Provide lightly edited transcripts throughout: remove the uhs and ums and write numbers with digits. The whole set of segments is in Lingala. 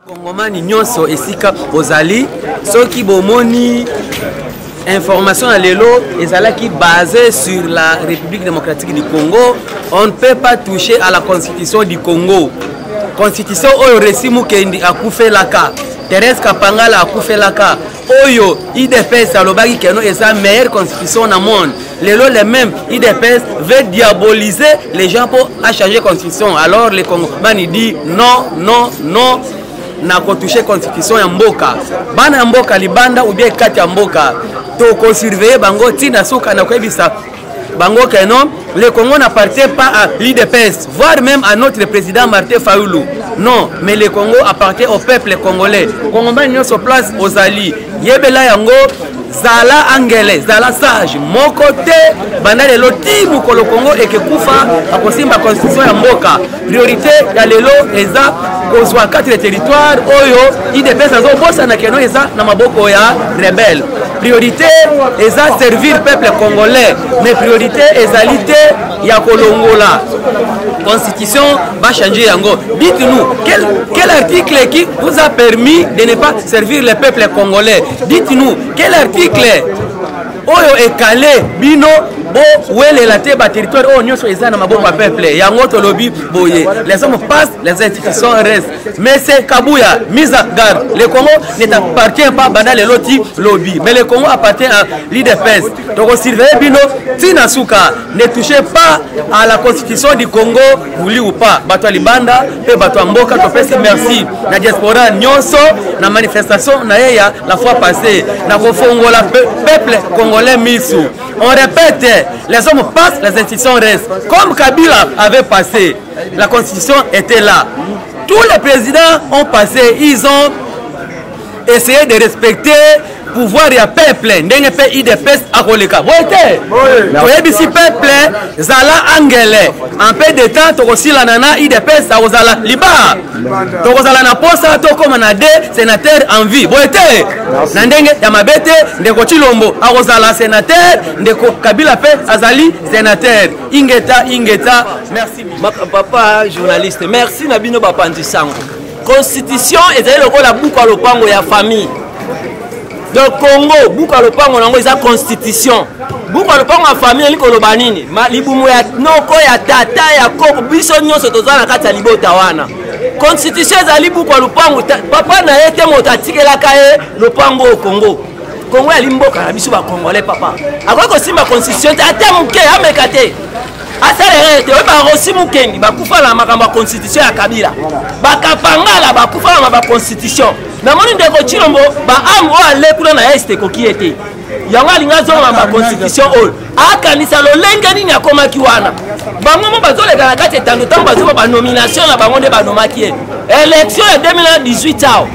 Kongomani nyonso esika bozali soki bomoni information à l'élo ezalaki basée sur la République démocratique du Congo, on ne peut pas toucher à la constitution du Congo. Constitution oyo Resimu Kendi akufelaka, Thérèse Kapangala akufelaka, oyo IDPS alobaki keno eza meilleure constitution na monde. L'élo les mêmes IDPS veut diaboliser les gens pour changer constitution. Alors les Congomani dit non, non, non. Na toucher constitution ya mboka bana ya mboka libanda ou bien kati ya mboka to ko surveiller bango tina suka na kwebisa bango keno le Congo n'appartient pas à l'IDPS voire même à notre président Martin Fayulu. Non, mais le Congo appartient au peuple congolais. Congolais nyonso place aux alliés yebela yango zala angele zala sage mon côté banda lelo timu ko le Congo et que kufa akosimba constitution ya mboka priorité ya lelo eza kozwa 4 territoires oyo IDPS azo bossa na keno eza na maboko ya rebelle. Priorité eza servir peuple congolais mais priorité ezalité ya kolongola constitution va changer yango. Dites-nous quel article qui vous a permis de ne pas servir le peuple congolais? Dites-nous quel article oyo ekale bino bo wele la te ba territoire o nyonso eza na maboko ya peuple yango to lobi boye les hommes passent les institutions restent. Mais c'est Kabuya mise à garde, le Congo n'appartient pas banda le loti lobby mais le Congo appartient à l'IDPS. Donc surveiller bino tina suka ne touchez pas à la constitution du Congo voulu ou pas bato libanda pe bato mboka to pesi merci na diaspora nyonso na manifestation na yeya la fois passée na kofongola peuple congolais misu. On répète, les hommes passent, les institutions restent. Comme Kabila avait passé, la constitution était là. Tous les présidents ont passé, ils ont essayé de respecter le pouvoir du peuple. Ndenge pe IDPS akoleka. Boyete. Oyebisi peuple zala angele. En peu de temps tokosila nana IDPS akozala liba. Tokozala na posa tokoma na de sénateur en vie. Boyete. Na ndenge ya mabete ndeko Chilombo akozala sénateur, ndeko Kabila pe azali sénateur. Ingeta. Merci. Papa journaliste, merci na bino bapandi sango. Constitution ezali lokola buka lopango ya famille. De Congo, buka lopango nango eza constitution. Buka lopango ya famille liko loba nini? Libumu ya noko ya tata ya koko biso nyonso tozana kati ya libota wana. Constitution ezali buka lopango papa na yete motatikela kae lopango au Congo. Congo ya limboka na biso ba congolais papa. Akoko simba constitution ata muke amekate. Asalere ba Rosimu Kendi bakufa la makambo constitution ya Kabila. Bakapangala bakufa la constitution. Na moni ndeko Chilombo ba amu ale kuna na este koki ete. Yango alinga zo ma constitution all. Akanisa lolenga nini akomaki wana. Bango mo bazoleka na kati etando tambo bazo ba nomination na bango nde ba nomaki. Élection ya 2018 ao.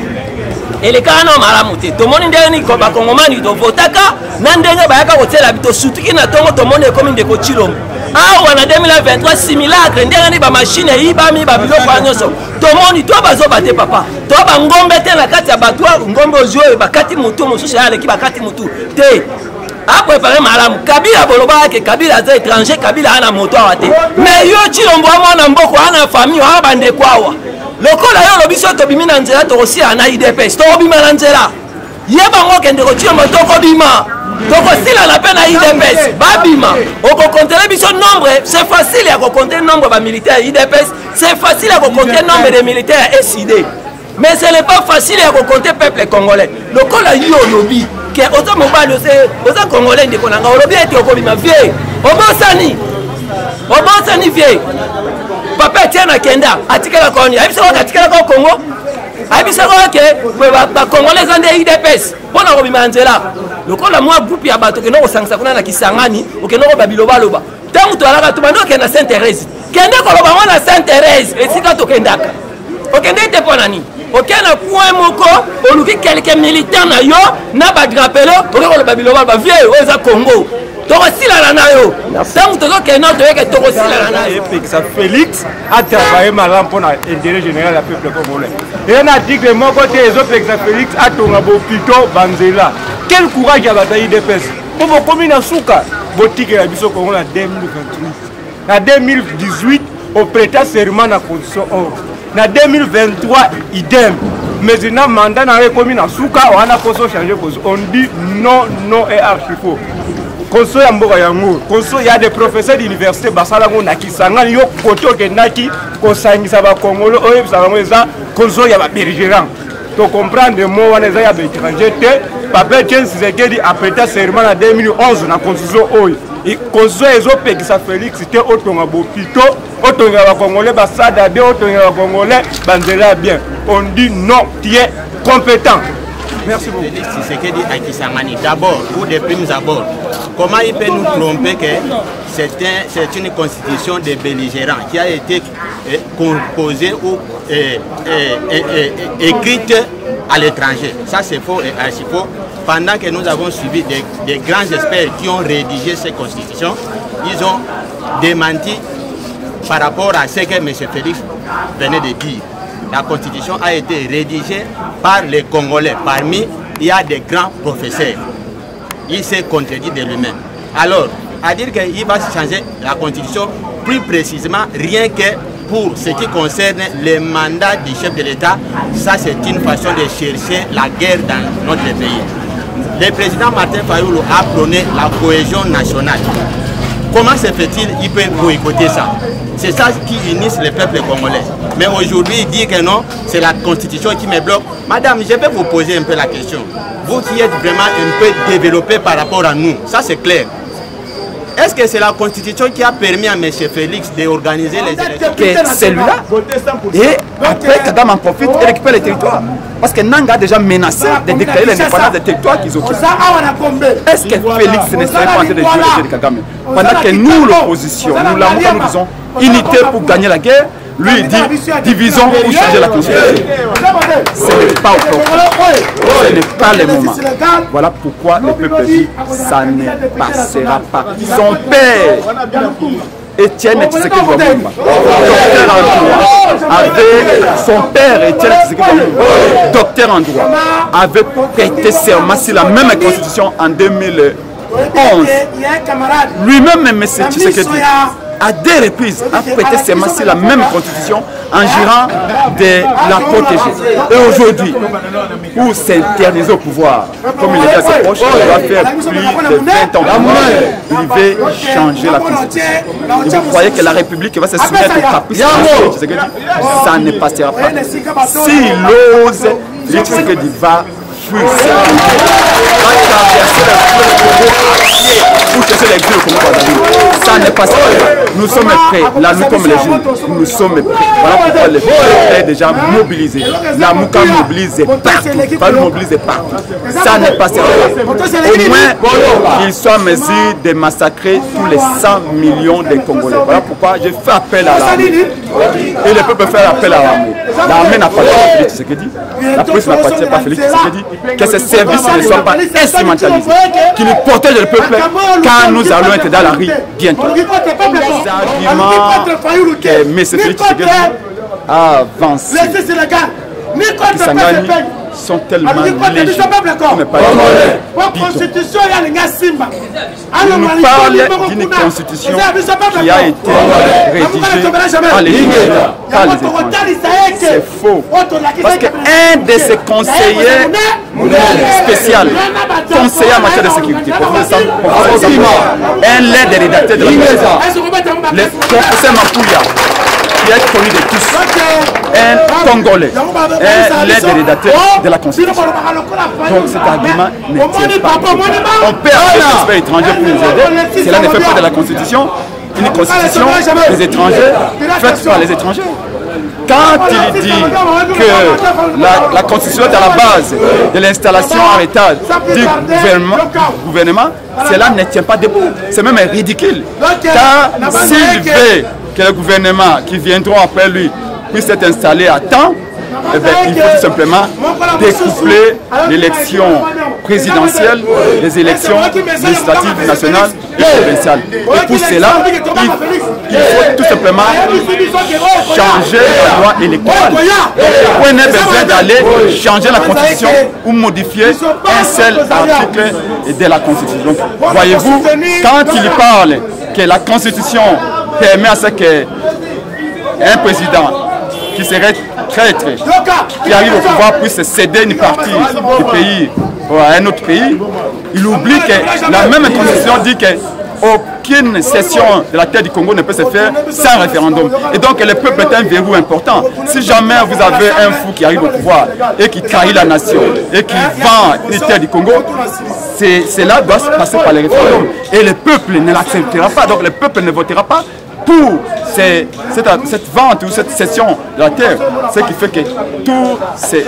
Elekana malamu te. To moni ndeni ko ba Kongomani do votaka na ndenge ba yaka kotela bito sutuki na tongo to moni ekomi ndeko Chilombo. Ah, on a 2023 simulacre, ndenge ba machine ibami ba biloko nyonso. Tomoni to bazobate papa. To ba ngombe te na kati ya batwa ngombe ozo bakati mutu mosusu ya leki bakati mutu. Te. A préparer malamu. Kabila boloba ke Kabila za étranger, Kabila ana moto awate. Mais yo Chilombo amona mboko ana famille wa bande kwawa. Lokola yo lobiso to bimina nzela to aussi ana IDPS. To bimina na nzela. Yeba ngoke ndeko Chilombo to ko bima. Donc si la peine à IDPS, babima, on peut compter le nombre, c'est facile à compter le nombre de militaires IDPS, c'est facile à compter le nombre de militaires SID. Mais ce n'est pas facile à compter le peuple congolais. Le col a eu au lobby, qui est autant mobile, aux Congolais de Konanga, au lobby était au Kobima vieille, au Bonsani vieille. Papa tient à Kenda, à Tikala Konya, il sera à Tikala Congo. Abisaka ke ba Congolais ande IDPS pona ko bimanzela lokola mwa groupe ya bato ke no sangisa kuna na Kisangani okenoko babiloba loba tangu to alaka to bando ke na Sainte Thérèse kende ko loba na Sainte Thérèse esika to kendaka okende te mpo nani okende na point moko oluki quelques militants na yo na badrapelo oke koloba biloba bavie oyo eza Congo tokosilana na yo ntango tozokende toyeke tokosilana na yo epekisa Félix atravaille malamu mpona intérêt général ya peuple congolais eye na article moko te ezopekisa Félix atonga bopito banzela quel courage ya bato ya UDPS mpo bokomi na suka botikela biso Congo na 2028 na 2018 oprêta serment na condition or na 2023 idem mais na mandat na ekomi na suka wana poso changer cause on dit non et archi faux konso ya mboka yango konso ya des professeurs d'université basala ngo na Kisangani yo koto kendaki kosangisa ba Congolais oyo bisango eza konso ya ba bergerant to comprendre mo wana eza ya ba étranger te papa Etienne Tshisekedi apreta serment na 2011 na constitution oyo konso ezopekisa Félix te otonga bopito otonga ba Congolais basada bien otonga ba Congolais banzela bien on dit non tu es compétent. Merci beaucoup. Félix Tshisekedi à Kisangani. D'abord, ou de primes abord, comment il peut nous tromper que c'est une constitution de belligérants qui a été composée ou écrite à l'étranger. Ça c'est faux et archi faux. Pendant que nous avons suivi des grands experts qui ont rédigé ces constitutions, ils ont démenti par rapport à ce que M. Félix venait de dire. La constitution a été rédigée par les Congolais. Parmi, il y a des grands professeurs. Il s'est contredit de lui-même. Alors, à dire qu'il va changer la constitution, plus précisément, rien que pour ce qui concerne les mandats du chef de l'État, ça c'est une façon de chercher la guerre dans notre pays. Le président Martin Fayulu a prôné la cohésion nationale. Comment se fait-il qu'il peut boycotter ça? C'est ça qui unit le peuple congolais. Mais aujourd'hui, il dit que non, c'est la constitution qui me bloque. Madame, je vais vous poser un peu la question. Vous qui êtes vraiment un peu développé par rapport à nous, ça c'est clair. Est-ce que c'est la constitution qui a permis à M. Félix d'organiser les élections? Que celui-là, et après Kadam en profite et récupère les territoires. Parce que Nanga a déjà menacé de déclarer l'indépendance des territoires qu'ils occupent. Est-ce que Félix ne serait pas en train de jouer le Kagame? Pendant que nous, l'opposition, nous disons unité pour gagner la guerre, lui il dit division pour changer la constitution. Ce n'est pas au propre. Ce n'est pas le moment. Voilà pourquoi le peuple dit ça ne passera pas. Son père, Etienne Tshisekedi Lumumba, docteur en droit, avec son père Etienne Tshisekedi Lumumba, docteur en droit, avait prêté serment sur la même constitution en 2011. Lui-même, M. Tshisekedi, à deux reprises, a prêté serment sur la même constitution en jurant de la protéger. Et aujourd'hui, pour s'interniser au pouvoir, comme il est à ses proches, il va faire plus de 20 ans. Il veut changer la constitution. Et vous croyez que la République va se soumettre au caprice de Tshisekedi? Ça ne passera pas. S'il ose, Tshisekedi va fuir. Ça n'est pas ça. Nous sommes prêts. Là, nous comme les jeunes, nous sommes prêts. Voilà pourquoi le peuple est déjà mobilisé. La Mouka mobilise partout. Pas mobiliser partout. Ça n'est pas ça. Au moins, qu'il soit en mesure de massacrer tous les 100 millions de Congolais. Voilà pourquoi je fais appel à l'armée. Et le peuple fait appel à l'armée. L'armée n'a pas de Félix Tshisekedi. La police n'a pas de Félix Tshisekedi. Que ces services ne soient pas instrumentalisés. Qu'ils protègent le peuple quand nous allons être dans la rue bientôt. Les arguments que M. Félix Tshisekedi a avancés Kisangani sont tellement légers. Il nous parle d'une constitution qui a été rédigée par les étrangers. C'est faux. Parce qu'un de ses conseillers spécial, conseiller en matière de sécurité, un l'aide des rédacteurs de la constitution, le professeur Mapouya, qui est connu de tous, un Congolais, un l'aide des rédacteurs de la Constitution. Donc cet argument ne tient pas. On peut appeler des experts étrangers pour nous aider. Cela ne fait pas de la Constitution une constitution des étrangers faite par les étrangers. Quand il dit que la constitution est à la base de l'installation en état du gouvernement, cela ne tient pas debout. C'est même ridicule. Car s'il veut que le gouvernement qui viendront après lui puisse être installé à temps, eh bien, il faut tout simplement découpler l'élection présidentielle des élections législatives nationales et provinciales. Et pour cela, il faut tout simplement changer la loi électorale. Donc, on n'a besoin d'aller changer la constitution ou modifier un seul article de la constitution. Donc, voyez-vous, quand il parle que la constitution permet à ce qu'un président qui serait traître, qui arrive au pouvoir, puisse céder une partie du pays à un autre pays, il oublie que la même constitution dit que aucune cession de la terre du Congo ne peut se faire sans référendum. Et donc le peuple est un verrou important. Si jamais vous avez un fou qui arrive au pouvoir et qui trahit la nation et qui vend une terre du Congo, cela doit se passer par les référendums. Et le peuple ne l'acceptera pas. Donc le peuple ne votera pas pour cette vente ou cette cession de la terre. Ce qui fait que tous ces...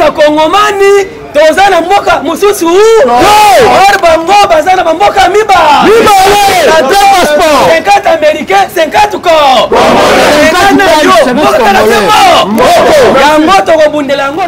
Kongomani tozana mboka mususu or bango bazana mboka miba la deux passeports 50 américains 50 corps yango tokobundela yango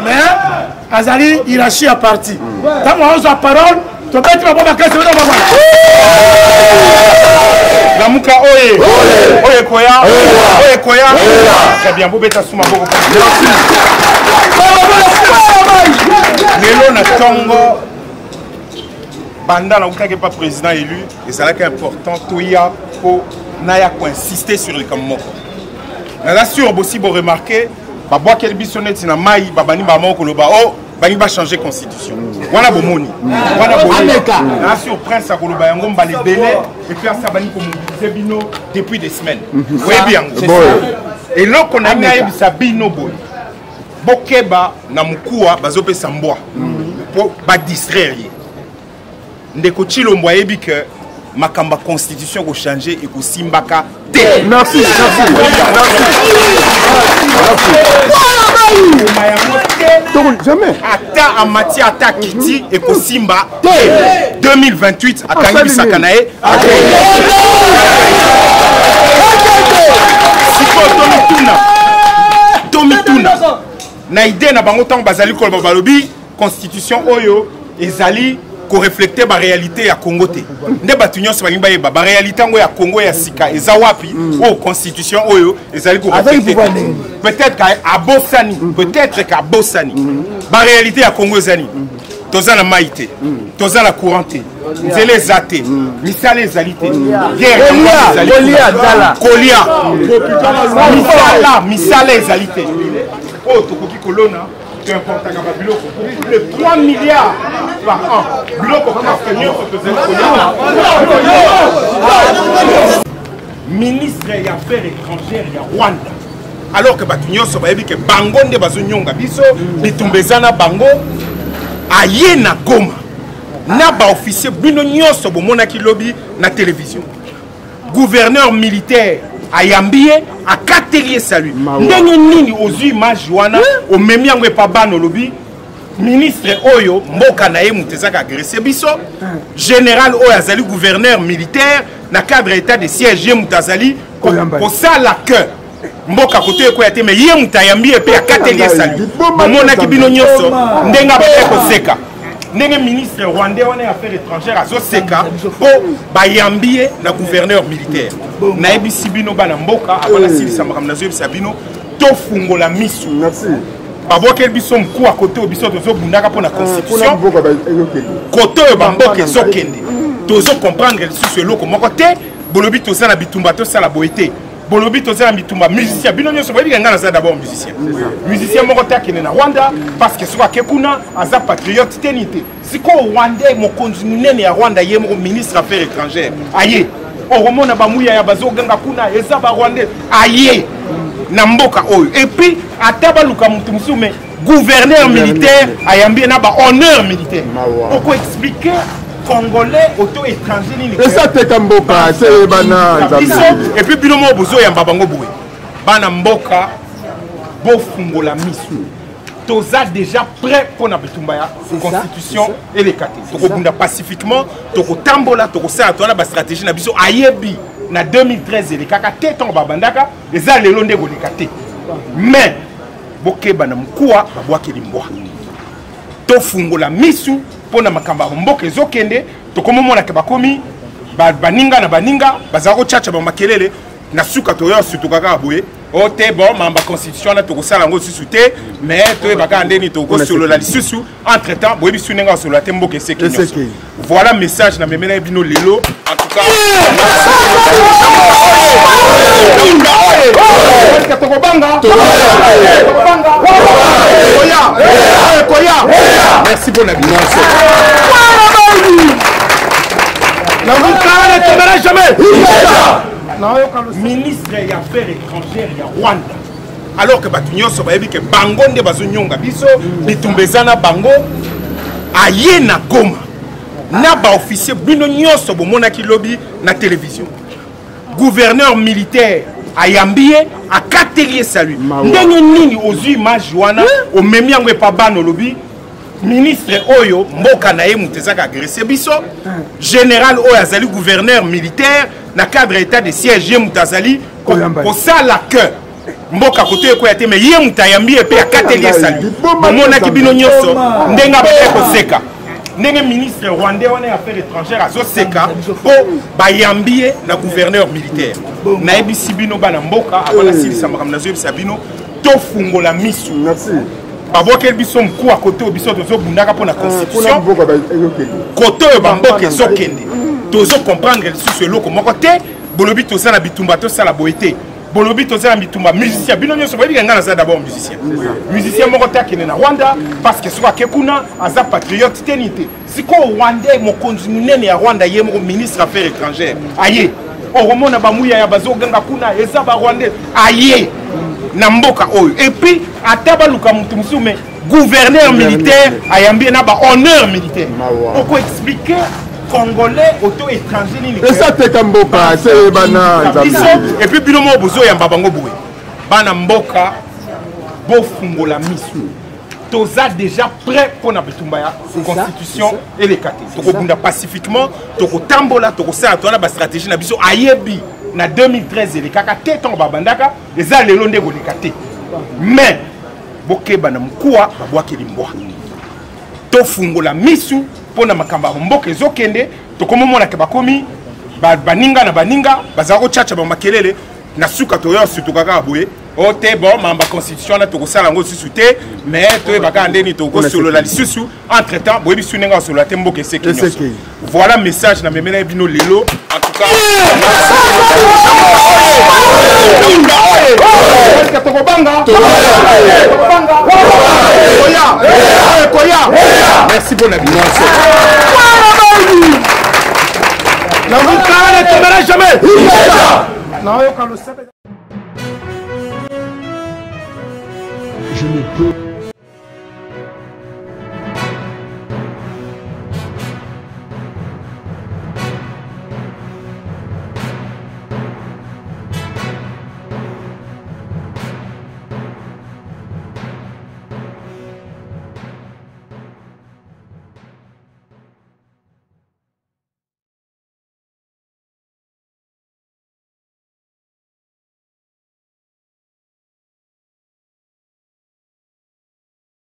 mais Azali hiérarchie à parti. Tant qu'on a la parole, tu peux être la question de maman. Namuka oye, oye koya, oye koya. Très bien, vous bêtez sous ma boue. Melo na Tongo, Banda na uka pas président élu, et c'est là qu'est important. Toya pour naya ko insister sur le Kamoko. Là sûr aussi vous remarquer, bah bois quel bisonnette na mai, babani ba moko loba oh, bani ba changer constitution. Wana bomoni. Wana bomoni. Là sûr prince a koloba yango mbali belé et puis ça bani ko mobiliser bino depuis des semaines. Oui bien. Et là qu'on a mis sa bino boy. Bokeba na mukua bazope sambwa. Pour ba distraire. Ndeko Chilombo yebi que makamba constitution ko changer et ko simbaka te. Merci. Jamais. Ata amati ata kiti et ko simba 2028 atangi bisakanae. Siko Tomituna. Na idée na bango tang bazali ko balobi constitution oyo ezali ko refléter ba réalité ya Congo te. Nde batunyo so bagimba yeba ba réalité ngo ya Congo ya sika eza wapi o constitution oyo ezali ko refléter. Peut-être qu'à Bossani, peut-être qu'à Bossani. Ba réalité ya Congo ezali. Toza na maïté, toza na couranté. Nzele zate, misale zalité. Guerre Kolia. Misale zalité. Oh tokoki kolona. C'est important que 3 milliards par an. Ministre des Affaires étrangères, il y a Rwanda. Alors que Batunyo Sobayebi que Bango de Bazunyonga Biso, Bitumbezana Bango, Aye na Goma. Naba officier Bino Nyoso Bomona Kilobi na télévision. Gouverneur militaire ayambie akateli salut ndenge nini ozwi image wana omemi yango epa bana olobi ministre oyo mboka na ye moto ezaka agressé biso général oyo azali gouverneur militaire na cadre état de siège ye moto azali kosala que mboka koto ekoya te me ye moto ayambi epe akateli salut bomonaki bino nyonso ndenge abake koseka ndenge ministre rwandais wana ya affaires étrangères azoseka mpo bayambi ye na gouverneur militaire nayebisi bino bana mboka avant nasilisa makambo nazoyebisa bino tofungola misu babokeli biso mkuu ya kote oyo biso tozobundaka mpo na constitution kote oyo bamboka ezokende tozokomprendre lisusu eloko moko te bolobi toza na bitumba tosala boye te bolobi toza na bitumba musicien bino nyonso boyebi ngai naza d'abord musicien moko te akende na rwanda parce que soki ake kuna aza patriote te ni te sikoyo rwandais mokonzi monene ya rwanda ye moko ministre affaires étrangères aye okomona bamuya ya bazoganga kuna eza barwandais aye na mboka oyo et puis ata baluka mutu mosusu me gouverneur militaire ayambi na bahonneur militaire oko expliquer congolais auto étranger nini esa teka mboka se bana et puis bino mo bozoyamba bango boye bana mboka bofungola misu toza déjà prêt pour na bitumba ya constitution elekate tokobunda pacifiquement tokotambola tokosala tona ba stratégie na biso ayebi na 2013 elekaka te ntongo babandaka eza lelo nde koleka te mais bokeba na mkuwa babwakeli mbwa tofungola misu mpo na makambo ya mboka ezokende tokomomonaka bakomi baninga na baninga bazala kochacha bamakelele na suka toyosu tokaka boye o te bon mamba constitution na tokosala yango lisusu te mais toyebaka ndeni tokosolola lisusu entre temps boyebi su ndenge osolola te mboka eseki nyonso voilà message na memela bino lelo en tout cas merci pour la vie ministre ya affaires étrangères ya Rwanda alors que bato nyonso bayebi ke bango nde bazonyonga biso bitumba eza na bango aye na Goma na baofficier bino nyonso bomonaki lobi na télévision gouverneur militaire ayambi ye akateli salut ndenge nini ozwi image wana omemi yango epa bana olobi ministre oyo mboka na ye moto ezaka agressé biso général oyo azali gouverneur militaire na cadre état de siège ye moto azali kosala que mboka koto ekoya te me ye moto ayambi epe akateli salut bomonaki bino nyonso ndenge abake koseka ndenge ministre rwandais wana ya affaires étrangères azoseka mpo bayambi ye na gouverneur militaire nayebisi bino bana mboka avant nasilisa makambo nazoyebisa bino tofungola misu babokeli biso mkuu ya kote oyo biso tozobundaka mpo na constitution kote oyo bamboka ezokende tozokomprendre lisusu eloko moko te bolobi toza na bitumba tosala boye te bolobi toza na bitumba musicien bino nyonso boyebi ngai naza d'abord musicien moko te akende na rwanda parce que soki ake kuna aza patriote te ni te sikoyo rwandais mokonzi monene ya rwanda ye moko ministre affaires étrangères aye okomona bamuya ya bazoganga kuna eza barwandais aye na mboka oyo et puis ata baluka mutu mosusu me gouverneur militaire ayambi na bahonneur militaire oko expliquer congolais auto étranger nini esa teka mboka se bana et puis bino mo bozoyamba bango boye bana mboka bofungola misu toza déjà prêt pour na bitumba ya constitution elekate tokobunda pacifiquement tokotambola tokosala tona ba stratégie na biso ayebi na 2013 elekaka te ntongo babandaka eza lelo nde koleka te mais bokeba na mkuwa babwakeli mbwa tofungola misu mpo na makambo ya mboka ezokende tokomomonaka bakomi baninga na baninga bazala kochacha bamakelele na suka toyosu tokaka boye o te bon mamba constitution na tokosala yango lisusu te mais toyebaka ndeni tokosolola lisusu entre temps boyebi su ndenge osolola te mboka eseki nyonso voilà message na memela bino lelo en tout cas merci pour la vie je ne peux